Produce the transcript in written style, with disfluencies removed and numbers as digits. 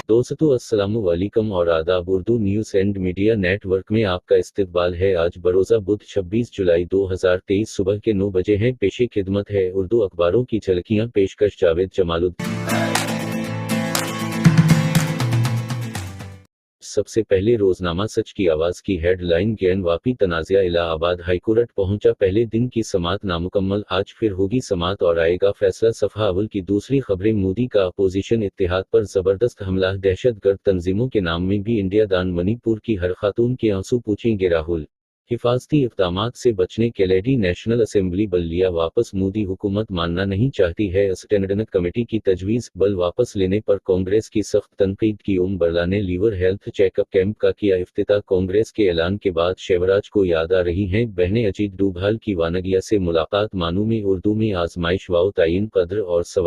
दोस्तों अस्सलामु अलैकुम और आदाब। Urdu news and media network में आपका इस्तकबाल है। आज बरोज़ा बुध 26 जुलाई 2023 सुबह के 9 बजे हैं। पेशे खिदमत है उर्दू अखबारों की झलकियां। पेशकश जावेद जमालुद्दीन। सबसे पहले रोजनामा सच की आवाज की हेडलाइन। ज्ञान वापी तनाज़ा इलाहाबाद हाईकोर्ट पहुंचा। पहले दिन की समाअत नामुकम्मल, आज फिर होगी समाअत और आएगा फैसला। सफ़ा अव्वल की दूसरी खबरें। मोदी का अपोजिशन इत्तेहाद पर जबरदस्त हमला। दहशतगर्द तंजीमों के नाम में भी इंडिया दान। मणिपुर की हर खातून के आंसू पूछेंगे राहुल। हिफाजती इक़दामात से बचने केलेडी। नेशनल असेंबली बल लिया वापस। मोदी हुकूमत मानना नहीं चाहती है स्टैंडिंग कमेटी की तजवीज़। बल वापस लेने पर कांग्रेस की सख्त तनकीद की। ओम बिरला ने लीवर हेल्थ चेकअप कैंप का किया इफ्तिताह। कांग्रेस के ऐलान के बाद शिवराज को याद आ रही हैं बहनें। अजीत डोभाल की वानगिया से मुलाकात। मानू में उर्दू में आजमाइश वाओ तायीन कद्र और सवाल